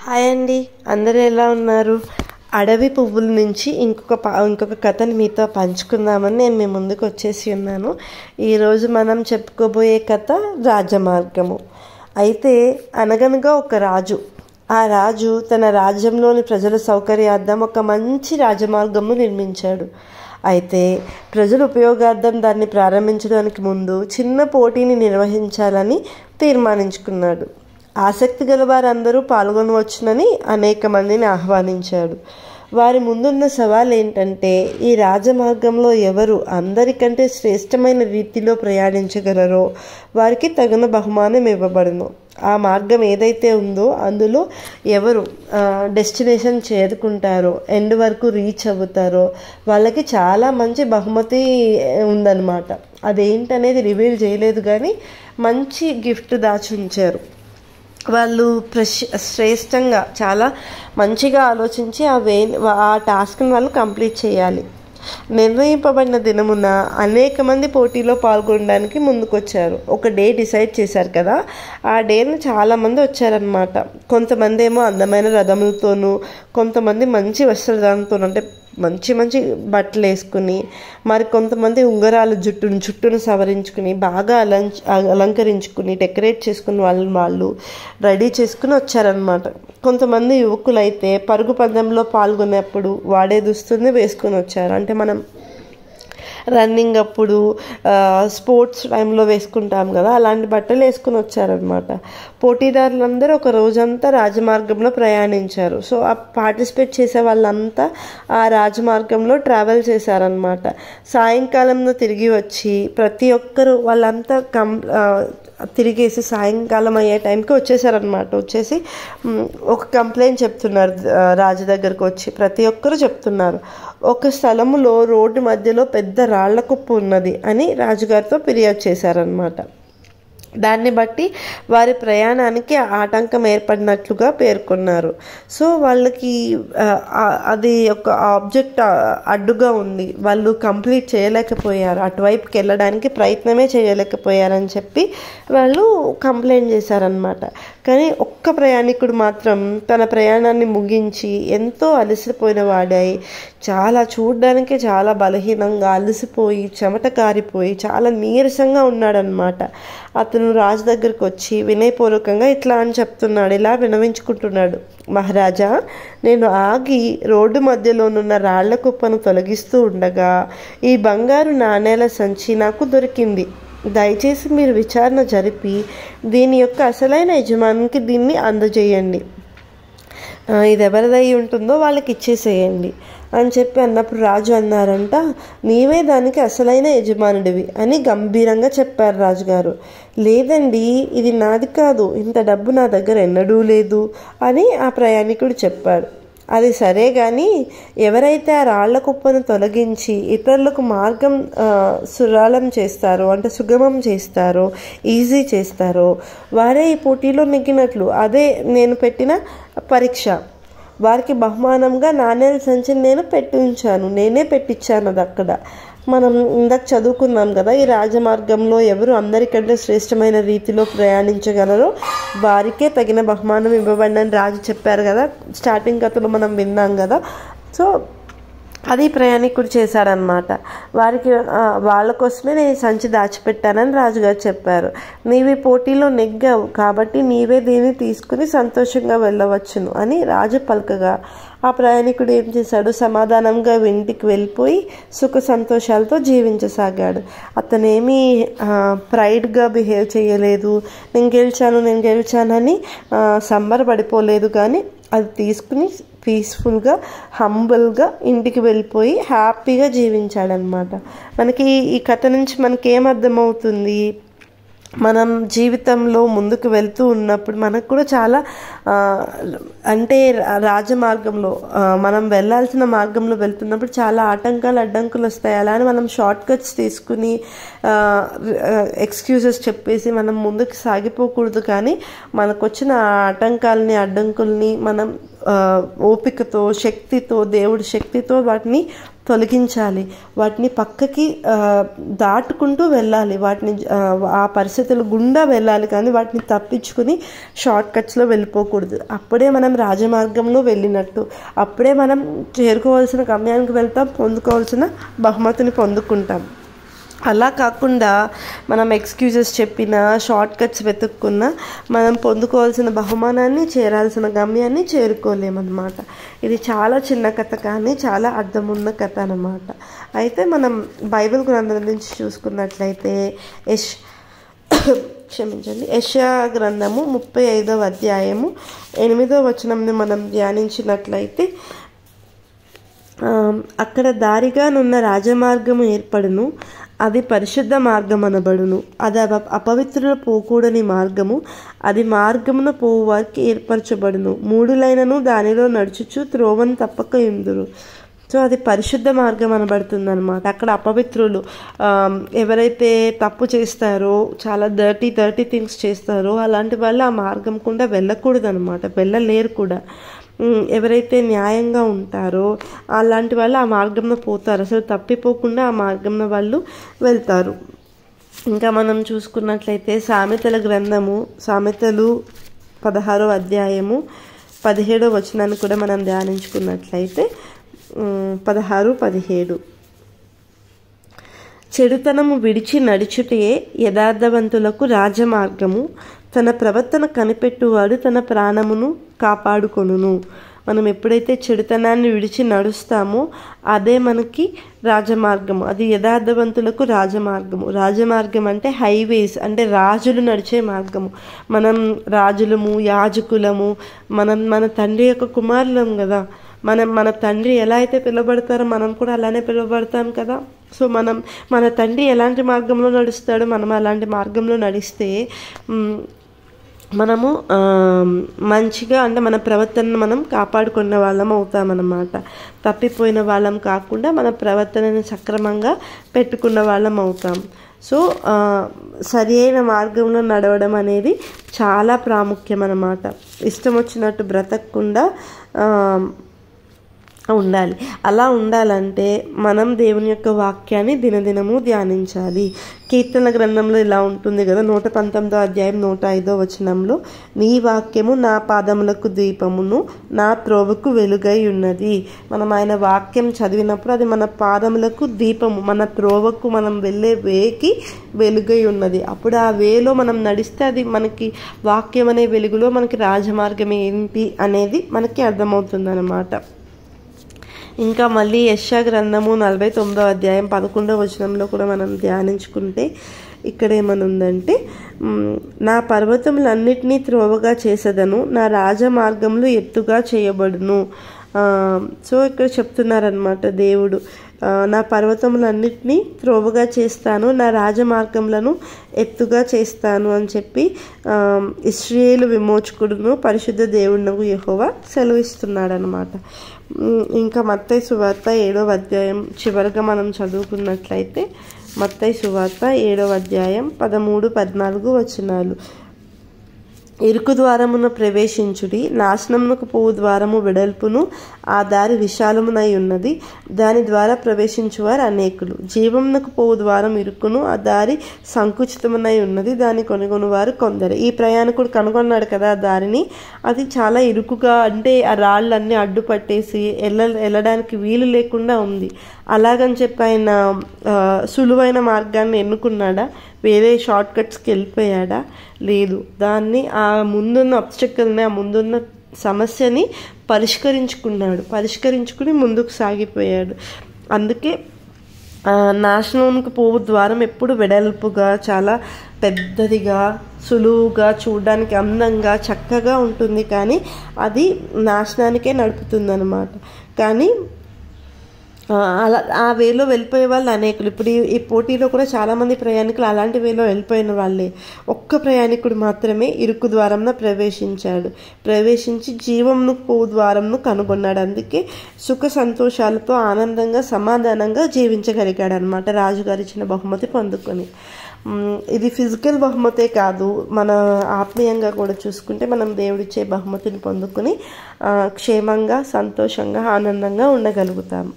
Hi అండి, అందరూ ఎలా ఉన్నారు? అడవి పువ్వుల నుంచి ఇంకొక కథని మీతో పంచుకుందామని నేను మీ ముందుకు వచ్చేసి ఉన్నాను. ఈరోజు మనం చెప్పుకోబోయే కథ రాజమార్గము. అయితే అనగనగా ఒక రాజు. ఆ రాజు తన రాజ్యంలోని ప్రజల సౌకర్యార్థం ఒక మంచి రాజమార్గము నిర్మించాడు. అయితే ప్రజల ఉపయోగార్థం దాన్ని ప్రారంభించడానికి ముందు చిన్న పోటీని నిర్వహించాలని తీర్మానించుకున్నాడు. ఆసక్తి గల వారందరూ పాల్గొనవచ్చునని అనేక మందిని ఆహ్వానించాడు. వారి ముందున్న సవాల్ ఏంటంటే, ఈ రాజమార్గంలో ఎవరు అందరికంటే శ్రేష్టమైన రీతిలో ప్రయాణించగలరో వారికి తగిన బహుమానం ఇవ్వబడును. ఆ మార్గం ఏదైతే ఉందో అందులో ఎవరు డెస్టినేషన్ చేరుకుంటారో, ఎండ్ వరకు రీచ్ అవుతారో వాళ్ళకి చాలా మంచి బహుమతి ఉందన్నమాట. అదేంటనేది రివీల్ చేయలేదు, కానీ మంచి గిఫ్ట్ దాచి ఉంచారు. వాళ్ళు శ్రేష్టంగా చాలా మంచిగా ఆలోచించి ఆ టాస్క్ని వాళ్ళు కంప్లీట్ చేయాలి. నిర్ణయింపబడిన దినమున అనేక మంది పోటీలో పాల్గొనడానికి ముందుకొచ్చారు. ఒక డే డిసైడ్ చేశారు కదా, ఆ డేను చాలామంది వచ్చారనమాట. కొంతమంది ఏమో అందమైన రథములతోనూ, కొంతమంది మంచి వస్త్రధారణతో, అంటే మంచి మంచి బట్టలు వేసుకుని, మరి కొంతమంది ఉంగరాలు జుట్టును సవరించుకుని బాగా అలంకరించుకుని డెకరేట్ చేసుకుని వాళ్ళు రెడీ చేసుకుని వచ్చారనమాట. కొంతమంది యువకులైతే పరుగు పందెంలో పాల్గొనేప్పుడు వాడే దుస్తుల్ని వేసుకుని వచ్చారు. అంటే మనం రన్నింగ్ అప్పుడు స్పోర్ట్స్ టైంలో వేసుకుంటాం కదా, అలాంటి బట్టలు వేసుకుని వచ్చారనమాట. పోటీదారులందరూ ఒక రోజంతా రాజమార్గంలో ప్రయాణించారు. సో ఆ పార్టిసిపేట్ చేసే వాళ్ళంతా ఆ రాజమార్గంలో ట్రావెల్ చేశారనమాట. సాయంకాలంలో తిరిగి వచ్చి ప్రతి ఒక్కరు వాళ్ళంతా తిరిగేసి సాయంకాలం అయ్యే టైంకి వచ్చేసారనమాట. వచ్చేసి ఒక కంప్లైంట్ చెప్తున్నారు రాజు దగ్గరకు వచ్చి. ప్రతి ఒక్కరు చెప్తున్నారు, ఒక స్థలములో రోడ్డు మధ్యలో పెద్ద రాళ్ల కుప్పు ఉన్నది అని రాజుగారితో ఫిర్యాదు చేశారనమాట. దాన్ని బట్టి వారి ప్రయాణానికి ఆటంకం ఏర్పడినట్లుగా పేర్కొన్నారు. సో వాళ్ళకి అది ఒక ఆబ్జెక్ట్ అడ్డుగా ఉంది, వాళ్ళు కంప్లీట్ చేయలేకపోయారు, అటువైపుకి వెళ్ళడానికి ప్రయత్నమే చేయలేకపోయారని చెప్పి వాళ్ళు కంప్లైంట్ చేశారనమాట. కానీ ఒక్క ప్రయాణికుడు మాత్రం తన ప్రయాణాన్ని ముగించి ఎంతో అలసిపోయిన వాడై, చూడ్డానికి చాలా బలహీనంగా అలసిపోయి చెమట కారిపోయి చాలా నీరసంగా ఉన్నాడనమాట. అతను రాజు దగ్గరికి వచ్చి వినయపూర్వకంగా ఇట్లా అని చెప్తున్నాడు, ఇలా వినవించుకుంటున్నాడు. మహారాజా, నేను ఆగి రోడ్డు మధ్యలోనున్న రాళ్ల కుప్పను తొలగిస్తూ ఉండగా ఈ బంగారు నాణేల సంచి నాకు దొరికింది. దయచేసి మీరు విచారణ జరిపి దీని యొక్క అసలైన యజమానికి దీన్ని అందజేయండి. ఇది ఎవరిదై ఉంటుందో వాళ్ళకి ఇచ్చేసేయండి అని చెప్పి అన్నప్పుడు రాజు అన్నారంట, నీవే దానికి అసలైన యజమానుడివి అని గంభీరంగా చెప్పారు రాజుగారు. లేదండి, ఇది నాది కాదు, ఇంత డబ్బు నా దగ్గర ఎన్నడూ లేదు అని ఆ ప్రయాణికుడు చెప్పాడు. అది సరే కానీ ఎవరైతే ఆ రాళ్ల కుప్పను తొలగించి ఇతరులకు మార్గం సులభం చేస్తారో, అంటే సుగమం చేస్తారో, ఈజీ చేస్తారో వారే ఈ పోటీలో నెగ్గినట్లు. అదే నేను పెట్టిన పరీక్ష. వారికి బహుమానంగా నాణేల సంచిని నేనే పెట్టించాను. అది అక్కడ మనం ఇందాక చదువుకున్నాం కదా, ఈ రాజమార్గంలో ఎవరు అందరికంటే శ్రేష్టమైన రీతిలో ప్రయాణించగలరో వారికే తగిన బహుమానం ఇవ్వబడినని రాజు చెప్పారు కదా, స్టార్టింగ్ కథలో మనం విన్నాం కదా. సో అది ప్రయాణికుడు చేశాడనమాట. వాళ్ళ కోసమే నేను సంచి దాచిపెట్టానని రాజుగారు చెప్పారు. నీవి పోటీలో నెగ్గావు కాబట్టి నీవే దీన్ని తీసుకుని సంతోషంగా వెళ్ళవచ్చును అని రాజు పలకగా ఆ ప్రయాణికుడు ఏం చేశాడు, సమాధానంగా ఇంటికి వెళ్ళిపోయి సుఖ సంతోషాలతో జీవించసాగాడు. అతనేమీ ప్రైడ్గా బిహేవ్ చేయలేదు, నేను గెలిచానని సంబరపడిపోలేదు, కానీ అది తీసుకుని పీస్ఫుల్గా హంబుల్గా ఇంటికి వెళ్ళిపోయి హ్యాపీగా జీవించాడనమాట. మనకి ఈ కథ నుంచి మనకి ఏమర్థమవుతుంది, మనం జీవితంలో ముందుకు వెళ్తూ ఉన్నప్పుడు మనకు కూడా చాలా అంటే రాజమార్గంలో మనం వెళ్ళాల్సిన మార్గంలో వెళ్తున్నప్పుడు చాలా అడ్డంకులు వస్తాయి. అలా అని మనం షార్ట్ కట్స్ తీసుకుని ఎక్స్క్యూజెస్ చెప్పేసి మనం ముందుకు సాగిపోకూడదు. కానీ మనకు వచ్చిన అడ్డంకుల్ని మనం ఓపికతో, శక్తితో, దేవుడి శక్తితో వాటిని తొలగించాలి, వాటిని పక్కకి దాటుకుంటూ వెళ్ళాలి, వాటిని ఆ పరిస్థితుల గుండా వెళ్ళాలి, కానీ వాటిని తప్పించుకుని షార్ట్ కట్స్లో వెళ్ళిపోకూడదు. అప్పుడే మనం రాజమార్గంలో వెళ్ళినట్టు, అప్పుడే మనం చేరుకోవాల్సిన గమ్యానికి వెళ్తాం, పొందుకోవాల్సిన బహుమతిని పొందుకుంటాం. అలా కాకుండా మనం ఎక్స్క్యూజెస్ చెప్పినా, షార్ట్ కట్స్ వెతుక్కున్నా మనం పొందుకోవాల్సిన బహుమానాన్ని, చేరాల్సిన గమ్యాన్ని చేరుకోలేమన్నమాట. ఇది చాలా చిన్న కథ కానీ చాలా అర్థమున్న కథ అన్నమాట. అయితే మనం బైబిల్ గ్రంథం నుంచి చూసుకున్నట్లయితే యెషయా గ్రంథము 35వ అధ్యాయము 8వ వచనంని మనం ధ్యానించినట్లయితే, అక్కడ దారిగానున్న రాజమార్గము ఏర్పడును, అది పరిశుద్ధ మార్గం అనబడును, అది అపవిత్రుల పోకూడని మార్గము, అది మార్గమున పోవు వారికి ఏర్పరచబడును, మూడులైనను దానిలో నడుచుచు త్రోవను తప్పక ఇందురు. సో అది పరిశుద్ధ మార్గం అనబడుతుంది అనమాట. అక్కడ అపవిత్రులు, ఎవరైతే తప్పు చేస్తారో, చాలా డర్టీ థింగ్స్ చేస్తారో అలాంటి వాళ్ళు ఆ మార్గం కూడా వెళ్ళకూడదు అనమాట, వెళ్ళలేరు కూడా. ఎవరైతే న్యాయంగా ఉంటారో అలాంటి వాళ్ళు ఆ మార్గంలో పోతారు, అసలు తప్పిపోకుండా ఆ మార్గంలో వాళ్ళు వెళ్తారు. ఇంకా మనం చూసుకున్నట్లయితే సామెతల గ్రంథము, సామెతలు 16వ అధ్యాయము 17వ వచనాన్ని కూడా మనం ధ్యానించుకున్నట్లయితే 16-17, చెడుతనము విడిచి నడుచుటే యథార్థవంతులకు రాజమార్గము, తన ప్రవర్తన కనిపెట్టువాడు తన ప్రాణమును కాపాడుకొనును. మనం ఎప్పుడైతే చెడుతనాన్ని విడిచి నడుస్తామో అదే మనకి రాజమార్గము, అది యథార్థవంతులకు రాజమార్గము. రాజమార్గం అంటే హైవేస్, అంటే రాజులు నడిచే మార్గము. మనం రాజులము, యాజకులము, మన తండ్రి యొక్క కుమారులం కదా. మన తండ్రి ఎలా అయితే పిలువబడతారో మనం కూడా అలానే పిలువబడతాం కదా. సో మన తండ్రి ఎలాంటి మార్గంలో నడుస్తాడో మనం అలాంటి మార్గంలో నడిస్తే మనము మంచిగా, అంటే మన ప్రవర్తనను మనం కాపాడుకున్న వాళ్ళం అవుతామన్నమాట. తప్పిపోయిన వాళ్ళం కాకుండా మన ప్రవర్తనని సక్రమంగా పెట్టుకున్న వాళ్ళం అవుతాం. సో సరి అయిన మార్గంలో నడవడం అనేది చాలా ప్రాముఖ్యం అన్నమాట. ఇష్టం వచ్చినట్టు బ్రతకకుండా ఉండాలి. అలా ఉండాలంటే మనం దేవుని యొక్క వాక్యాన్ని దినదినము ధ్యానించాలి. కీర్తన గ్రంథంలో ఇలా ఉంటుంది కదా, 119వ అధ్యాయం 105వ వచనంలో, నీ వాక్యము నా పాదములకు దీపమును, నా త్రోవకు వెలుగై ఉన్నది. మనం ఆయన వాక్యం చదివినప్పుడు అది మన పాదములకు దీపము, మన త్రోవకు, మనం వెళ్ళే వేకి వెలుగై ఉన్నది. అప్పుడు ఆ వేలో మనం నడిస్తే అది మనకి, వాక్యం అనే వెలుగులో మనకి రాజమార్గం ఏంటి అనేది మనకి అర్థమవుతుంది అన్నమాట. ఇంకా మళ్ళీ యెషయా గ్రంథము 49వ అధ్యాయం 11వ వచనంలో కూడా మనం ధ్యానించుకుంటే ఇక్కడ ఏమనుందంటే, నా పర్వతములన్నిటినీ త్రోవగా చేసేదను, నా రాజమార్గములు ఎత్తుగా చేయబడును. సో ఇక్కడ చెప్తున్నారనమాట దేవుడు, నా పర్వతములన్నిటినీ త్రోవగా చేస్తాను, నా రాజమార్గములను ఎత్తుగా చేస్తాను అని చెప్పి ఇశ్రాయేలు విమోచకుడును పరిశుద్ధ దేవుడునగు యెహోవా సెలవిస్తున్నాడు అనమాట. ఇంకా మత్తయి సువార్త 7వ అధ్యాయం చివరిగా మనం చదువుకున్నట్లయితే, మత్తయి సువార్త 7వ అధ్యాయం 13-14 వచనాలు, ఇరుకు ద్వారమున ప్రవేశించుడి, నాశనమునకు పోవు ద్వారము వెడల్పును, ఆ దారి విశాలమునై ఉన్నది, దాని ద్వారా ప్రవేశించువారు అనేకులు. జీవమునకు పోవు ద్వారం ఇరుకును, ఆ దారి సంకుచితమునై ఉన్నది, దాన్ని కొనుగొనువారు కొందరు. ఈ ప్రయాణికుడు కనుగొన్నాడు కదా ఆ దారిని, అది చాలా ఇరుకుగా, అంటే ఆ రాళ్ళన్నీ అడ్డుపట్టేసి వెళ్ళడానికి వీలు లేకుండా ఉంది. అలాగని చెప్పి ఆయన సులువైన మార్గాన్ని ఎన్నుకున్నాడా? వేరే షార్ట్ కట్స్కి వెళ్ళిపోయాడా? లేదు. దాన్ని, ఆ ముందున్న అబ్స్టకల్ని, ఆ ముందున్న సమస్యని పరిష్కరించుకుని ముందుకు సాగిపోయాడు. అందుకే నాశనంకు పోవు ద్వారం ఎప్పుడు వెడల్పుగా, చాలా పెద్దదిగా, సులువుగా, చూడడానికి అందంగా, చక్కగా ఉంటుంది, కానీ అది నాశనానికే నడుపుతుంది అన్నమాట. కానీ అలా ఆ వేలో వెళ్ళిపోయే వాళ్ళు అనేకులు. ఇప్పుడు ఈ పోటీలో కూడా చాలామంది ప్రయాణికులు అలాంటి వేలో వెళ్ళిపోయిన వాళ్ళే. ఒక్క ప్రయాణికుడు మాత్రమే ఇరుకు ద్వారంలో ప్రవేశించి జీవంను పోవు ద్వారంను కనుగొన్నాడు. అందుకే సుఖ సంతోషాలతో ఆనందంగా, సమాధానంగా జీవించగలిగాడు అనమాట, రాజుగారు ఇచ్చిన బహుమతి పొందుకొని. ఇది ఫిజికల్ బహుమతే కాదు, మన ఆత్మీయంగా కూడా చూసుకుంటే మనం దేవుడిచ్చే బహుమతిని పొందుకుని క్షేమంగా, సంతోషంగా, ఆనందంగా ఉండగలుగుతాం.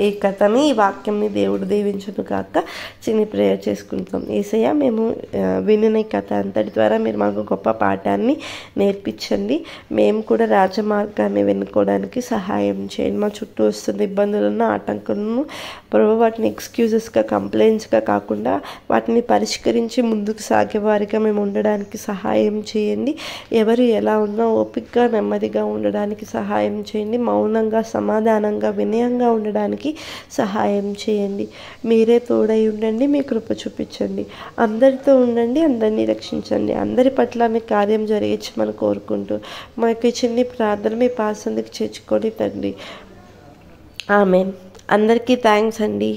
ఈ కథని, ఈ వాక్యంని దేవుడు దీవించును కాక చిన్ని ప్రేయర్ చేసుకుంటాం. యేసయ్య, మేము వినిన ఈ కథ అంతటి ద్వారా మీరు మాకు గొప్ప పాఠాన్ని నేర్పించండి. మేము కూడా రాజమార్గాన్ని వెనుకోవడానికి సహాయం చేయండి. మా చుట్టూ వస్తున్న ఇబ్బందులను, ఆటంకులను ప్రభు వాటిని ఎక్స్క్యూజెస్గా, కంప్లైంట్స్గా కాకుండా వాటిని పరిష్కరించి ముందుకు సాగే వారిగా మేము ఉండడానికి సహాయం చేయండి. ఎవరు ఎలా ఉన్నా ఓపికగా, నెమ్మదిగా ఉండడానికి సహాయం చేయండి. మౌనంగా, సమాధానంగా, వినయంగా ఉండడానికి సహాయం చేయండి. మీరే తోడై ఉండండి, మీ కృప చూపించండి. అందరితో ఉండండి, అందరినీ రక్షించండి. అందరి పట్ల మీ కార్యం జరిగించమని కోరుకుంటూ మా యొక్క చిన్ని ప్రార్థన మీ పాసందుకు చేర్చుకొని తండ్రి. ఆమేన్. అందరికీ థ్యాంక్స్ అండి.